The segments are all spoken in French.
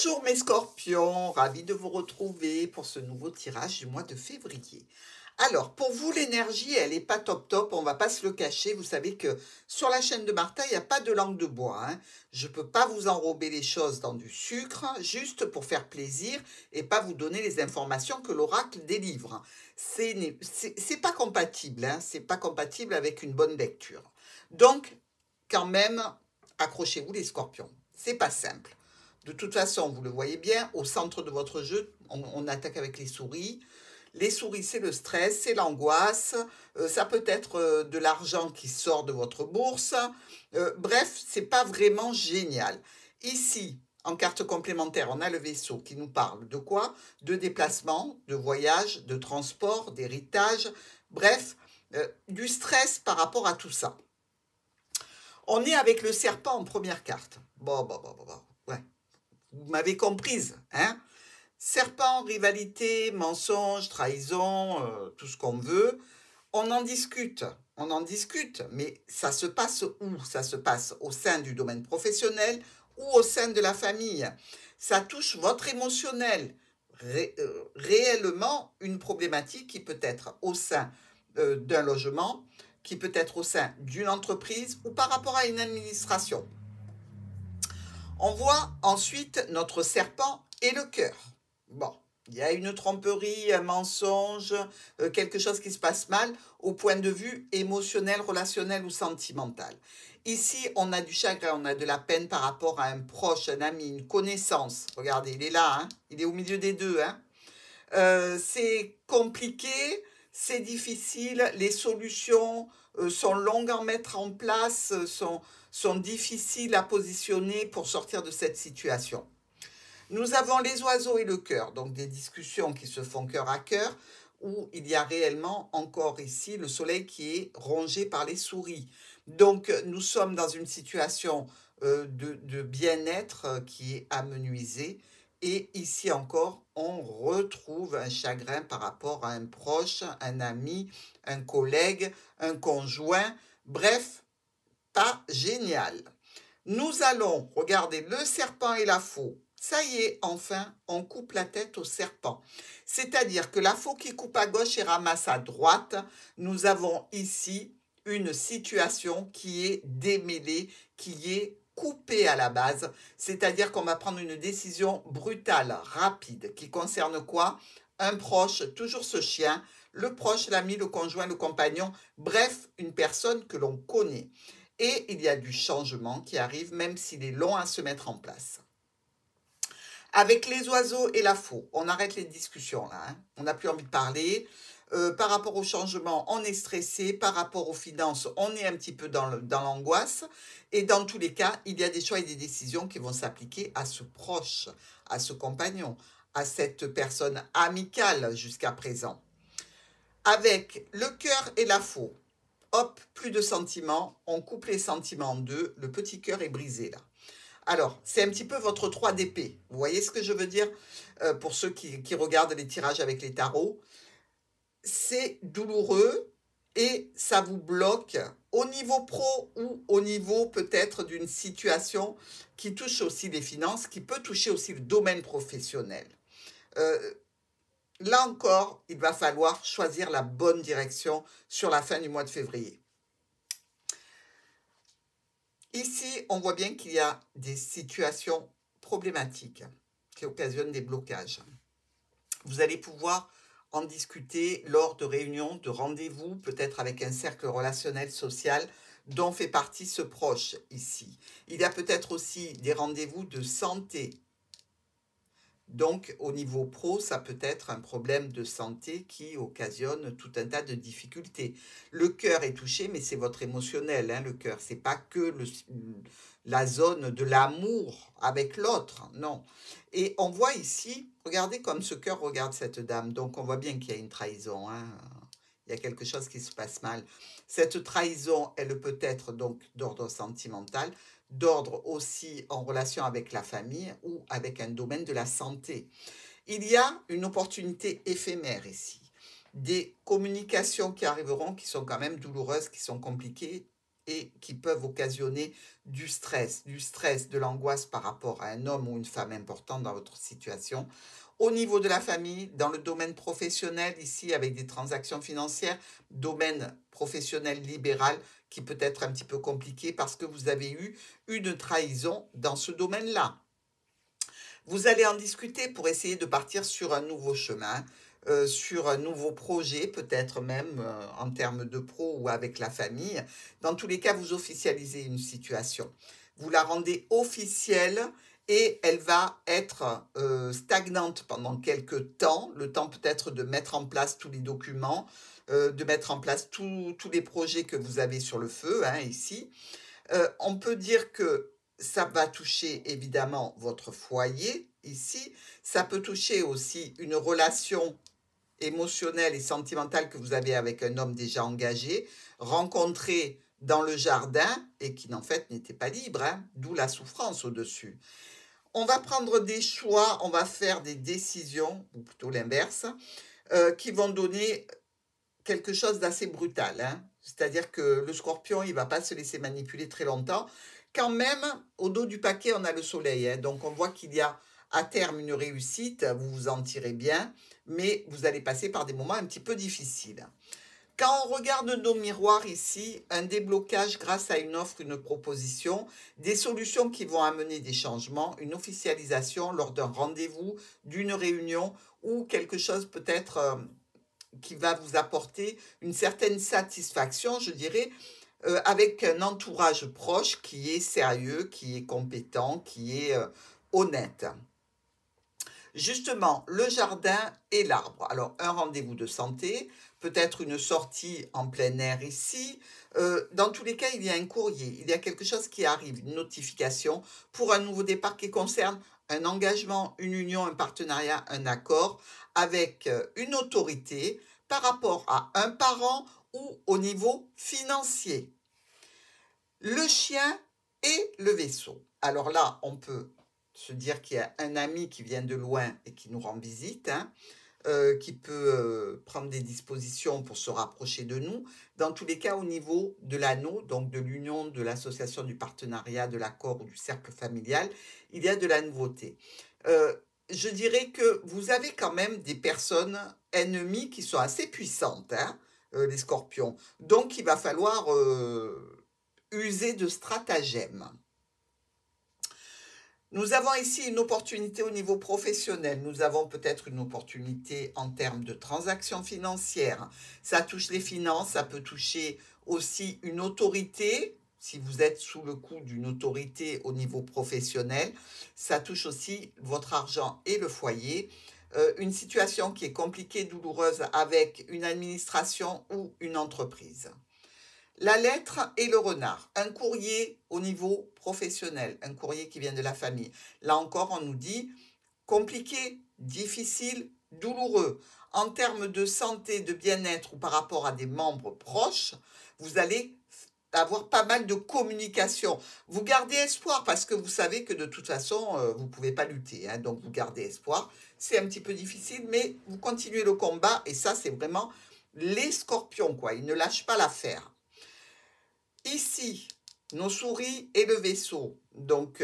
Bonjour mes scorpions, ravi de vous retrouver pour ce nouveau tirage du mois de février. Alors, pour vous, l'énergie, elle n'est pas top top, on va pas se le cacher. Vous savez que sur la chaîne de Martha, il n'y a pas de langue de bois, hein. Je ne peux pas vous enrober les choses dans du sucre, juste pour faire plaisir et pas vous donner les informations que l'oracle délivre. C'est pas compatible, hein, c'est pas compatible avec une bonne lecture. Donc, quand même, accrochez-vous les scorpions. C'est pas simple. De toute façon, vous le voyez bien, au centre de votre jeu, on attaque avec les souris. Les souris, c'est le stress, c'est l'angoisse. Ça peut être de l'argent qui sort de votre bourse. Bref, c'est pas vraiment génial. Ici, en carte complémentaire, on a le vaisseau qui nous parle de quoi? De déplacement, de voyage, de transport, d'héritage. Bref, du stress par rapport à tout ça. On est avec le serpent en première carte. Bon. Ouais. Vous m'avez comprise, hein? Serpent, rivalité, mensonge, trahison, tout ce qu'on veut. On en discute, mais ça se passe où? Ça se passe au sein du domaine professionnel ou au sein de la famille. Ça touche votre émotionnel. Réellement, une problématique qui peut être au sein d'un logement, qui peut être au sein d'une entreprise ou par rapport à une administration. On voit ensuite notre serpent et le cœur. Bon, il y a une tromperie, un mensonge, quelque chose qui se passe mal au point de vue émotionnel, relationnel ou sentimental. Ici, on a du chagrin, on a de la peine par rapport à un proche, un ami, une connaissance. Regardez, il est là, hein, il est au milieu des deux, hein. C'est compliqué, c'est difficile, les solutions sont longues à mettre en place, sont difficiles à positionner pour sortir de cette situation. Nous avons les oiseaux et le cœur, donc des discussions qui se font cœur à cœur, où il y a réellement encore ici le soleil qui est rongé par les souris. Donc nous sommes dans une situation de bien-être qui est amenuisée. Et ici encore, on retrouve un chagrin par rapport à un proche, un ami, un collègue, un conjoint. Bref, pas génial. Nous allons regarder le serpent et la faux. Ça y est, enfin, on coupe la tête au serpent. C'est-à-dire que la faux qui coupe à gauche et ramasse à droite, nous avons ici une situation qui est démêlée, qui est coupée à la base. C'est-à-dire qu'on va prendre une décision brutale, rapide, qui concerne quoi? Un proche, toujours ce chien, le proche, l'ami, le conjoint, le compagnon, bref, une personne que l'on connaît. Et il y a du changement qui arrive, même s'il est long à se mettre en place. Avec les oiseaux et la faux, on arrête les discussions là, hein. On n'a plus envie de parler. Par rapport au changement, on est stressé. Par rapport aux finances, on est un petit peu dans l'angoisse. Et dans tous les cas, il y a des choix et des décisions qui vont s'appliquer à ce proche, à ce compagnon, à cette personne amicale jusqu'à présent. Avec le cœur et la faux, hop, plus de sentiments, on coupe les sentiments en deux, le petit cœur est brisé là. Alors, c'est un petit peu votre 3 d'épée. Vous voyez ce que je veux dire pour ceux qui regardent les tirages avec les tarots? C'est douloureux et ça vous bloque au niveau pro ou au niveau peut-être d'une situation qui touche aussi les finances, qui peut toucher aussi le domaine professionnel. Là encore, il va falloir choisir la bonne direction sur la fin du mois de février. Ici, on voit bien qu'il y a des situations problématiques qui occasionnent des blocages. Vous allez pouvoir en discuter lors de réunions, de rendez-vous, peut-être avec un cercle relationnel social dont fait partie ce proche ici. Il y a peut-être aussi des rendez-vous de santé. Donc, au niveau pro, ça peut être un problème de santé qui occasionne tout un tas de difficultés. Le cœur est touché, mais c'est votre émotionnel, hein, le cœur. C'est pas que la zone de l'amour avec l'autre, non. Et on voit ici, regardez comme ce cœur regarde cette dame. Donc, on voit bien qu'il y a une trahison, hein. Il y a quelque chose qui se passe mal. Cette trahison, elle peut être donc d'ordre sentimental, d'ordre aussi en relation avec la famille ou avec un domaine de la santé. Il y a une opportunité éphémère ici. Des communications qui arriveront, qui sont quand même douloureuses, qui sont compliquées et qui peuvent occasionner du stress, de l'angoisse par rapport à un homme ou une femme important dans votre situation. Au niveau de la famille, dans le domaine professionnel, ici avec des transactions financières, domaine professionnel libéral qui peut être un petit peu compliqué parce que vous avez eu une trahison dans ce domaine-là. Vous allez en discuter pour essayer de partir sur un nouveau chemin, sur un nouveau projet, peut-être même en termes de pro ou avec la famille. Dans tous les cas, vous officialisez une situation. Vous la rendez officielle et elle va être stagnante pendant quelques temps, le temps peut-être de mettre en place tous les documents, de mettre en place tous les projets que vous avez sur le feu, hein, ici. On peut dire que ça va toucher évidemment votre foyer ici. Ça peut toucher aussi une relation émotionnelle et sentimentale que vous avez avec un homme déjà engagé, rencontré dans le jardin et qui en fait n'était pas libre, hein, d'où la souffrance au-dessus. On va prendre des choix, on va faire des décisions, ou plutôt l'inverse, qui vont donner quelque chose d'assez brutal, hein. C'est-à-dire que le scorpion, il ne va pas se laisser manipuler très longtemps. Quand même, au dos du paquet, on a le soleil, hein. Donc on voit qu'il y a à terme une réussite, vous vous en tirez bien, mais vous allez passer par des moments un petit peu difficiles. Quand on regarde nos miroirs ici, un déblocage grâce à une offre, une proposition, des solutions qui vont amener des changements, une officialisation lors d'un rendez-vous, d'une réunion ou quelque chose peut-être qui va vous apporter une certaine satisfaction, je dirais, avec un entourage proche qui est sérieux, qui est compétent, qui est honnête. Justement, le jardin et l'arbre. Alors, un rendez-vous de santé, peut-être une sortie en plein air ici. Dans tous les cas, il y a un courrier, il y a quelque chose qui arrive, une notification pour un nouveau départ qui concerne un engagement, une union, un partenariat, un accord avec une autorité par rapport à un parent ou au niveau financier. Le chien et le vaisseau. Alors là, on peut se dire qu'il y a un ami qui vient de loin et qui nous rend visite, hein, qui peut prendre des dispositions pour se rapprocher de nous. Dans tous les cas, au niveau de l'anneau, donc de l'union, de l'association, du partenariat, de l'accord ou du cercle familial, il y a de la nouveauté. Je dirais que vous avez quand même des personnes ennemies qui sont assez puissantes, hein, les scorpions. Donc, il va falloir user de stratagèmes. Nous avons ici une opportunité au niveau professionnel. Nous avons peut-être une opportunité en termes de transactions financières. Ça touche les finances, ça peut toucher aussi une autorité. Si vous êtes sous le coup d'une autorité au niveau professionnel, ça touche aussi votre argent et le foyer. Une situation qui est compliquée, douloureuse avec une administration ou une entreprise. La lettre et le renard, un courrier au niveau professionnel, un courrier qui vient de la famille. Là encore, on nous dit compliqué, difficile, douloureux. En termes de santé, de bien-être ou par rapport à des membres proches, vous allez avoir pas mal de communication. Vous gardez espoir parce que vous savez que de toute façon, vous ne pouvez pas lutter, hein, donc vous gardez espoir. C'est un petit peu difficile, mais vous continuez le combat et ça, c'est vraiment les scorpions, quoi. Ils ne lâchent pas l'affaire. Ici, nos souris et le vaisseau. Donc,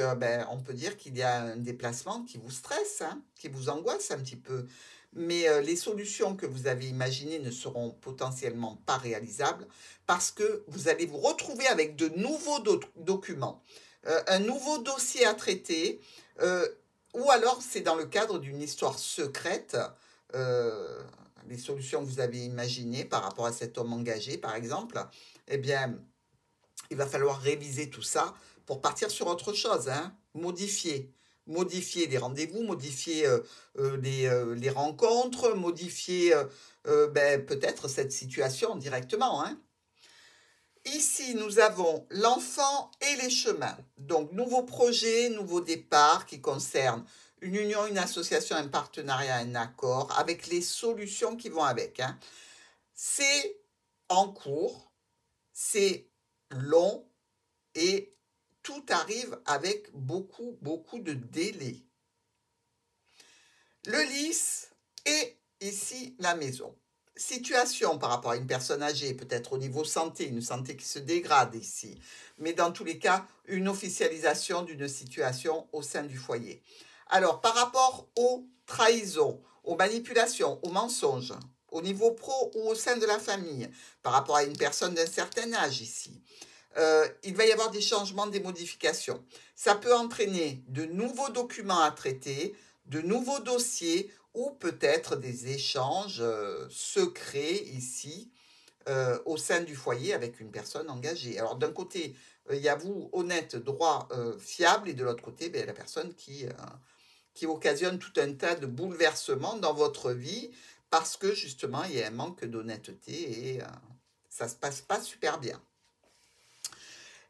on peut dire qu'il y a un déplacement qui vous stresse, hein, qui vous angoisse un petit peu. Mais les solutions que vous avez imaginées ne seront potentiellement pas réalisables parce que vous allez vous retrouver avec de nouveaux documents, un nouveau dossier à traiter, ou alors c'est dans le cadre d'une histoire secrète. Les solutions que vous avez imaginées par rapport à cet homme engagé, par exemple, eh bien, il va falloir réviser tout ça pour partir sur autre chose, hein. Modifier les rendez-vous, modifier les rencontres, modifier peut-être cette situation directement, hein. Ici, nous avons l'enfant et les chemins. Donc, nouveau projet, nouveau départ qui concerne une union, une association, un partenariat, un accord, avec les solutions qui vont avec, hein. C'est en cours, c'est long et tout arrive avec beaucoup, beaucoup de délai. Le lys et ici la maison. situation par rapport à une personne âgée, peut-être au niveau santé, une santé qui se dégrade ici, mais dans tous les cas, une officialisation d'une situation au sein du foyer. Alors, par rapport aux trahisons, aux manipulations, aux mensonges, au niveau pro ou au sein de la famille, par rapport à une personne d'un certain âge ici, il va y avoir des changements, des modifications. Ça peut entraîner de nouveaux documents à traiter, de nouveaux dossiers ou peut-être des échanges secrets ici au sein du foyer avec une personne engagée. Alors d'un côté, il y a vous, honnête, droit, fiable, et de l'autre côté, ben, la personne qui occasionne tout un tas de bouleversements dans votre vie parce que justement, il y a un manque d'honnêteté et ça ne se passe pas super bien.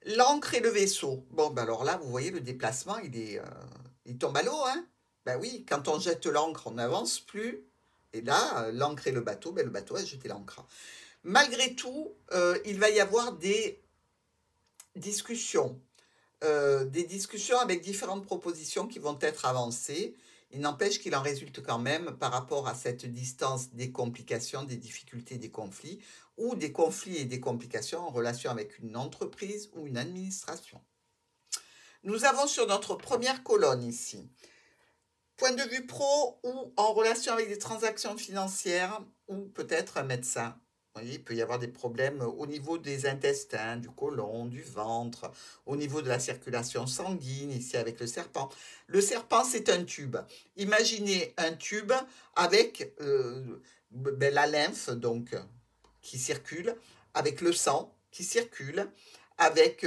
L'encre et le vaisseau. Bon, ben alors là, vous voyez, le déplacement, il tombe à l'eau, hein. Ben oui, quand on jette l'encre, on n'avance plus. Et là, l'encre et le bateau, ben le bateau a jeté l'encre. Malgré tout, il va y avoir des discussions. Des discussions avec différentes propositions qui vont être avancées. Il n'empêche qu'il en résulte quand même, par rapport à cette distance, des complications, des difficultés, des conflits, ou des conflits et des complications en relation avec une entreprise ou une administration. Nous avons sur notre première colonne ici, point de vue pro ou en relation avec des transactions financières ou peut-être un médecin. Vous voyez, il peut y avoir des problèmes au niveau des intestins, du côlon, du ventre, au niveau de la circulation sanguine, ici avec le serpent. Le serpent, c'est un tube. Imaginez un tube avec la lymphe donc, qui circule, avec le sang qui circule, avec,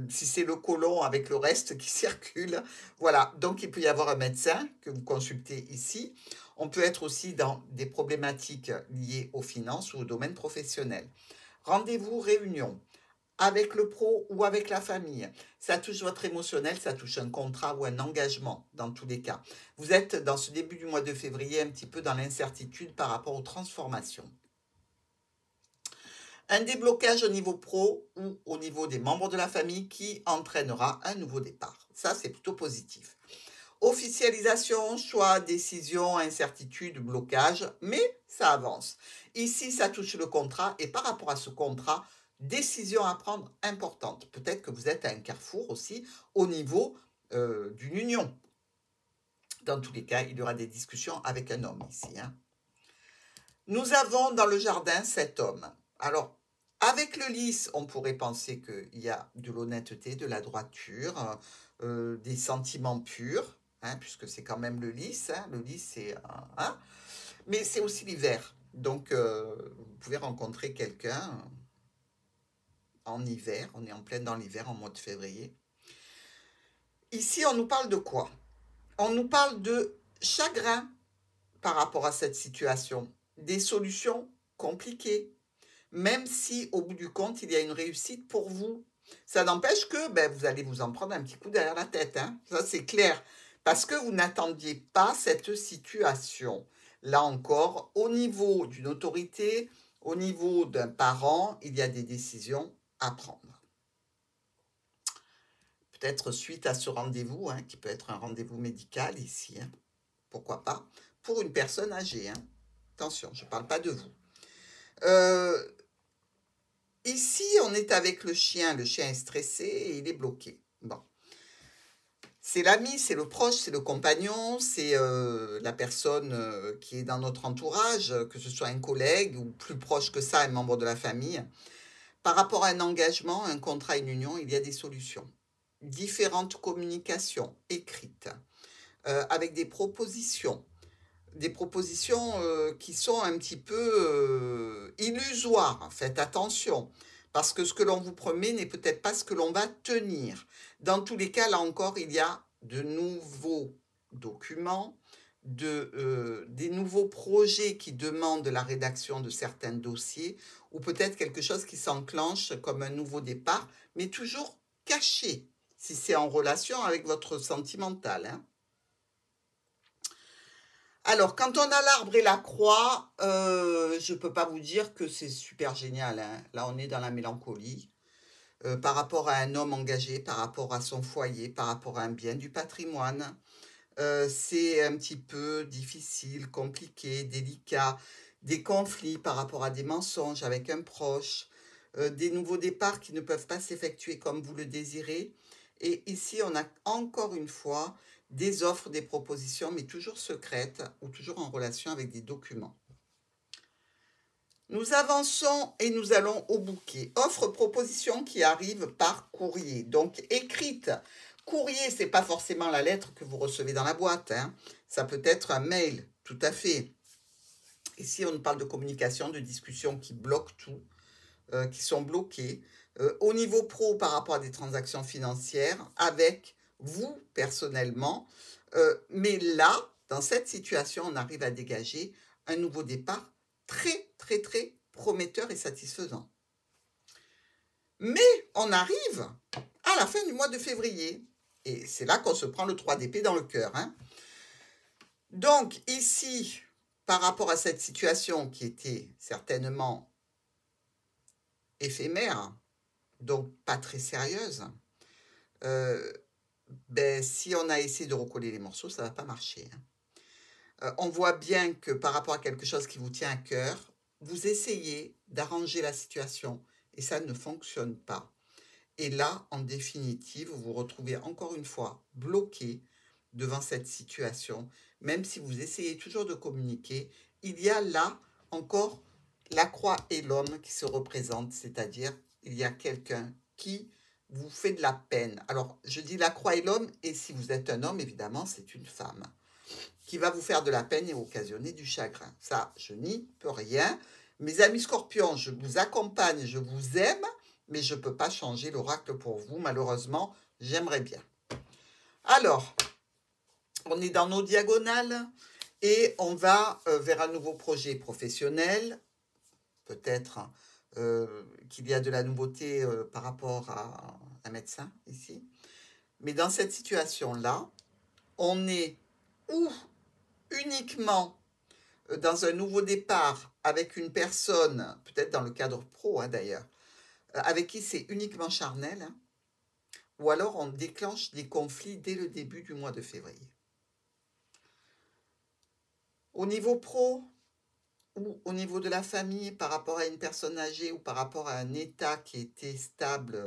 si c'est le côlon, avec le reste qui circule. Voilà, donc il peut y avoir un médecin que vous consultez ici. On peut être aussi dans des problématiques liées aux finances ou au domaine professionnel. Rendez-vous, réunion, avec le pro ou avec la famille. Ça touche votre émotionnel, ça touche un contrat ou un engagement dans tous les cas. Vous êtes dans ce début du mois de février un petit peu dans l'incertitude par rapport aux transformations. Un déblocage au niveau pro ou au niveau des membres de la famille qui entraînera un nouveau départ. Ça, c'est plutôt positif. Officialisation, choix, décision, incertitude, blocage, mais ça avance. Ici, ça touche le contrat et par rapport à ce contrat, décision à prendre importante. Peut-être que vous êtes à un carrefour aussi au niveau d'une union. Dans tous les cas, il y aura des discussions avec un homme ici. Hein. Nous avons dans le jardin cet homme. Alors, avec le lys, on pourrait penser qu'il y a de l'honnêteté, de la droiture, des sentiments purs, hein, puisque c'est quand même le lys. Hein, le lys, c'est... Hein, mais c'est aussi l'hiver. Donc, vous pouvez rencontrer quelqu'un en hiver. On est en plein dans l'hiver, en mois de février. Ici, on nous parle de quoi? On nous parle de chagrin par rapport à cette situation. Des solutions compliquées, même si au bout du compte, il y a une réussite pour vous. Ça n'empêche que ben, vous allez vous en prendre un petit coup derrière la tête. Hein. Ça, c'est clair. Parce que vous n'attendiez pas cette situation. Là encore, au niveau d'une autorité, au niveau d'un parent, il y a des décisions à prendre. Peut-être suite à ce rendez-vous, hein, qui peut être un rendez-vous médical ici. Hein. Pourquoi pas? Pour une personne âgée. Hein. Attention, je ne parle pas de vous. Ici, on est avec le chien est stressé et il est bloqué. Bon. C'est l'ami, c'est le proche, c'est le compagnon, c'est la personne qui est dans notre entourage, que ce soit un collègue ou plus proche que ça, un membre de la famille. Par rapport à un engagement, un contrat, une union, il y a des solutions. Différentes communications écrites, avec des propositions qui sont un petit peu illusoires. Faites attention, parce que ce que l'on vous promet n'est peut-être pas ce que l'on va tenir. Dans tous les cas, là encore, il y a de nouveaux documents, des nouveaux projets qui demandent la rédaction de certains dossiers, ou peut-être quelque chose qui s'enclenche comme un nouveau départ, mais toujours caché, si c'est en relation avec votre sentimental, hein. Alors, quand on a l'arbre et la croix, je ne peux pas vous dire que c'est super génial. Hein. Là, on est dans la mélancolie. Par rapport à un homme engagé, par rapport à son foyer, par rapport à un bien du patrimoine. C'est un petit peu difficile, compliqué, délicat. des conflits par rapport à des mensonges avec un proche, des nouveaux départs qui ne peuvent pas s'effectuer comme vous le désirez. Et ici, on a encore une fois des offres, des propositions, mais toujours secrètes ou toujours en relation avec des documents. Nous avançons et nous allons au bouquet. Offre, proposition qui arrive par courrier, donc écrite. Courrier, ce n'est pas forcément la lettre que vous recevez dans la boîte, hein. Ça peut être un mail, tout à fait. Ici, on parle de communication, de discussion qui bloquent tout, qui sont bloquées. Au niveau pro, par rapport à des transactions financières, avec vous personnellement. Mais là, dans cette situation, on arrive à dégager un nouveau départ très, très, très prometteur et satisfaisant. Mais on arrive à la fin du mois de février. Et c'est là qu'on se prend le 3 d'épée dans le cœur, hein. Donc, ici, par rapport à cette situation qui était certainement éphémère, donc pas très sérieuse, si on a essayé de recoller les morceaux, ça ne va pas marcher, hein. On voit bien que par rapport à quelque chose qui vous tient à cœur, vous essayez d'arranger la situation et ça ne fonctionne pas. Et là, en définitive, vous vous retrouvez encore une fois bloqué devant cette situation. Même si vous essayez toujours de communiquer, il y a là encore la croix et l'homme qui se représentent, c'est-à-dire il y a quelqu'un qui vous fait de la peine. Alors, je dis la croix et l'homme, et si vous êtes un homme, évidemment, c'est une femme qui va vous faire de la peine et occasionner du chagrin. Ça, je n'y peux rien. Mes amis scorpions, je vous accompagne, je vous aime, mais je ne peux pas changer l'oracle pour vous. Malheureusement, j'aimerais bien. Alors, on est dans nos diagonales et on va vers un nouveau projet professionnel. Peut-être qu'il y a de la nouveauté par rapport à un médecin ici. Mais dans cette situation-là, on est ou uniquement dans un nouveau départ avec une personne, peut-être dans le cadre pro hein, d'ailleurs, avec qui c'est uniquement charnel, hein, ou alors on déclenche des conflits dès le début du mois de février. Au niveau pro ou au niveau de la famille, par rapport à une personne âgée ou par rapport à un état qui était stable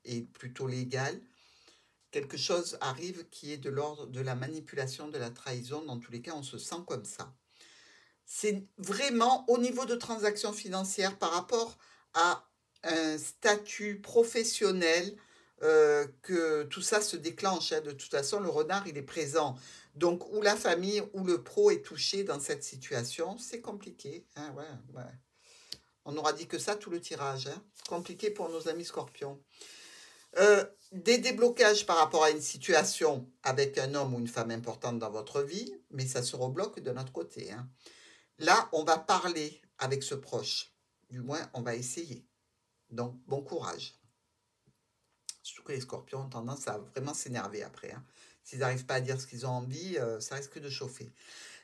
et plutôt légal, quelque chose arrive qui est de l'ordre de la manipulation, de la trahison. Dans tous les cas, on se sent comme ça. C'est vraiment au niveau de transactions financières par rapport à un statut professionnel que tout ça se déclenche, hein. De toute façon, le renard, il est présent. Donc, où la famille ou le pro est touché dans cette situation, c'est compliqué, hein, ouais. On n'aura dit que ça tout le tirage, hein. Compliqué pour nos amis scorpions. Des déblocages par rapport à une situation avec un homme ou une femme importante dans votre vie, mais ça se rebloque de notre côté, hein. Là, on va parler avec ce proche. Du moins, on va essayer. Donc, bon courage. Surtout que les scorpions ont tendance à vraiment s'énerver après, hein. S'ils n'arrivent pas à dire ce qu'ils ont envie, ça risque de chauffer.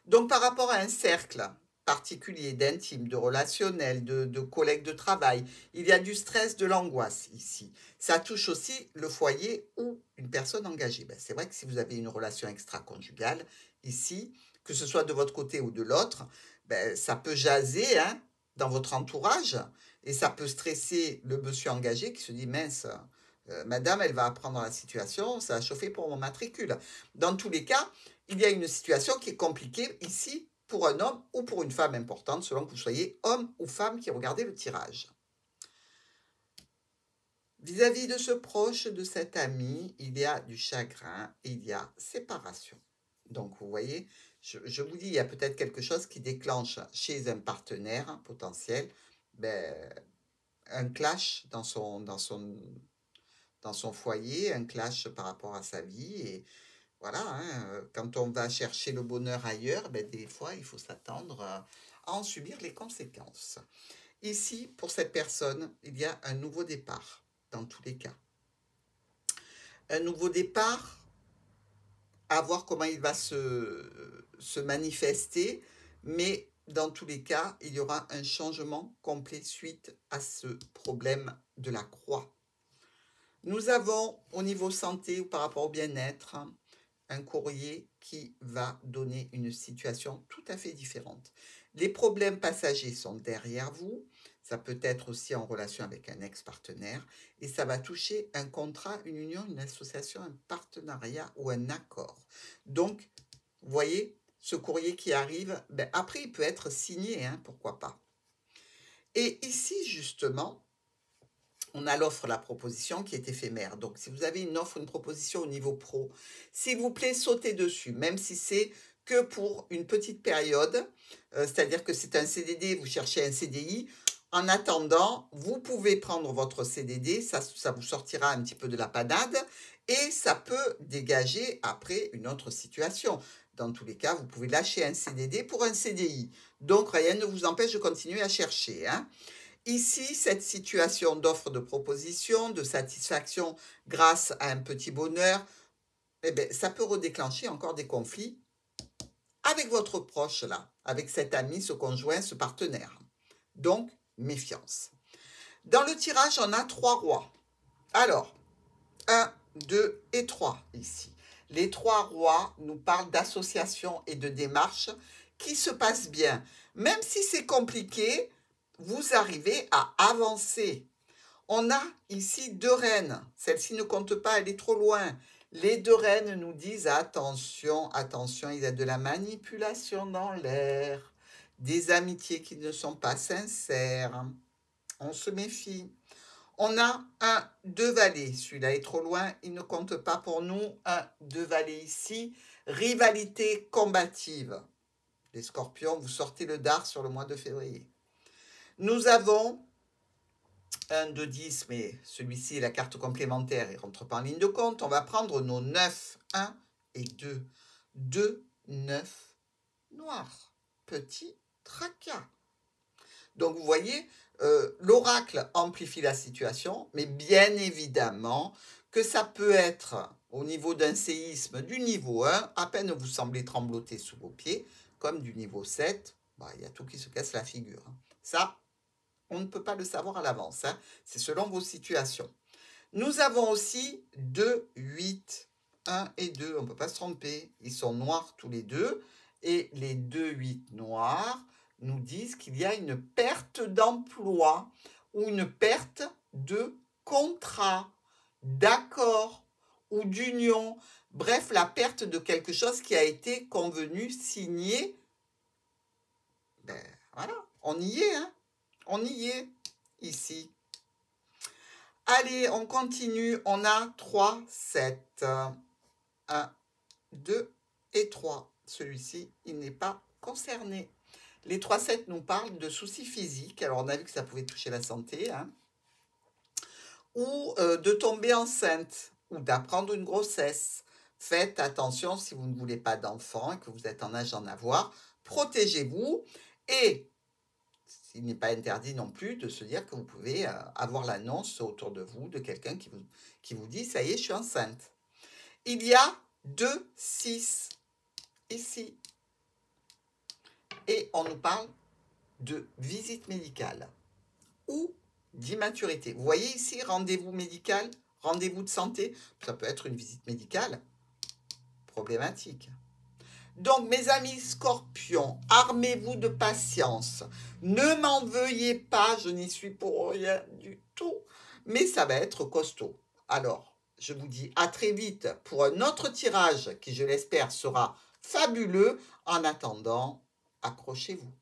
Donc, par rapport à un cercle particulier d'intime, de relationnel, de collègues de travail, il y a du stress, de l'angoisse ici. Ça touche aussi le foyer ou une personne engagée. C'est vrai que si vous avez une relation extra-conjugale, ici, que ce soit de votre côté ou de l'autre, ça peut jaser hein, dans votre entourage et ça peut stresser le monsieur engagé qui se dit « mince, madame, elle va apprendre la situation, ça a chauffé pour mon matricule ». Dans tous les cas, il y a une situation qui est compliquée ici pour un homme ou pour une femme importante, selon que vous soyez homme ou femme qui regardez le tirage. Vis-à-vis de ce proche, de cet ami, il y a du chagrin, il y a séparation. Donc, vous voyez, je vous dis, il y a peut-être quelque chose qui déclenche chez un partenaire potentiel un clash dans son foyer, un clash par rapport à sa vie. Et voilà, hein, quand on va chercher le bonheur ailleurs, des fois, il faut s'attendre à en subir les conséquences. Ici, pour cette personne, il y a un nouveau départ, dans tous les cas. Un nouveau départ, à voir comment il va se manifester, mais dans tous les cas, il y aura un changement complet suite à ce problème de la croix. Nous avons, au niveau santé ou par rapport au bien-être, un courrier qui va donner une situation tout à fait différente. Les problèmes passagers sont derrière vous. Ça peut être aussi en relation avec un ex-partenaire et ça va toucher un contrat, une union, une association, un partenariat ou un accord. Donc, vous voyez, ce courrier qui arrive, ben après, il peut être signé, hein, pourquoi pas. Et ici, justement, on a l'offre, la proposition qui est éphémère. Donc, si vous avez une offre, une proposition au niveau pro, s'il vous plaît, sautez dessus, même si c'est que pour une petite période, c'est-à-dire que c'est un CDD, vous cherchez un CDI. En attendant, vous pouvez prendre votre CDD, ça vous sortira un petit peu de la panade et ça peut dégager après une autre situation. Dans tous les cas, vous pouvez lâcher un CDD pour un CDI. Donc, rien ne vous empêche de continuer à chercher, hein. Ici, cette situation d'offre de proposition, de satisfaction grâce à un petit bonheur, eh bien, ça peut redéclencher encore des conflits avec votre proche, là, avec cet ami, ce conjoint, ce partenaire. Donc, méfiance. Dans le tirage, on a 3 rois. Alors, 1, 2 et 3 ici. Les 3 rois nous parlent d'association et de démarches qui se passent bien. Même si c'est compliqué, vous arrivez à avancer. On a ici 2 reines. Celle-ci ne compte pas, elle est trop loin. Les 2 reines nous disent attention, attention, il y a de la manipulation dans l'air, des amitiés qui ne sont pas sincères. On se méfie. On a un 2 valets. Celui-là est trop loin, il ne compte pas pour nous. Un 2 valets ici. Rivalité combative. Les scorpions, vous sortez le dard sur le mois de février. Nous avons un 2 10, mais celui-ci est la carte complémentaire, il ne rentre pas en ligne de compte. On va prendre nos 9, 1 et 2. 2, 9, noir. Petit tracas. Donc, vous voyez, l'oracle amplifie la situation, mais bien évidemment que ça peut être au niveau d'un séisme du niveau 1, à peine vous semblez trembloter sous vos pieds, comme du niveau 7, bah, il y a tout qui se casse la figure. Ça, on ne peut pas le savoir à l'avance, hein. C'est selon vos situations. Nous avons aussi 2, 8, 1 et 2, on ne peut pas se tromper, ils sont noirs tous les deux, et les 2, 8 noirs nous disent qu'il y a une perte d'emploi ou une perte de contrat, d'accord ou d'union. Bref, la perte de quelque chose qui a été convenu, signé. Ben voilà, on y est, hein. On y est, ici. Allez, on continue. On a 3, 7. 1, 2 et 3. Celui-ci, il n'est pas concerné. Les 3, 7 nous parlent de soucis physiques. Alors, on a vu que ça pouvait toucher la santé, hein. Ou de tomber enceinte, ou d'apprendre une grossesse. Faites attention si vous ne voulez pas d'enfant et que vous êtes en âge d'en avoir. Protégez-vous et il n'est pas interdit non plus de se dire que vous pouvez avoir l'annonce autour de vous de quelqu'un qui vous dit « ça y est, je suis enceinte ». Il y a 2, 6 ici. Et on nous parle de visite médicale ou d'immaturité. Vous voyez ici, rendez-vous médical, rendez-vous de santé. Ça peut être une visite médicale problématique. Donc, mes amis scorpions, armez-vous de patience. Ne m'en veuillez pas, je n'y suis pour rien du tout. Mais ça va être costaud. Alors, je vous dis à très vite pour un autre tirage qui, je l'espère, sera fabuleux. En attendant, accrochez-vous.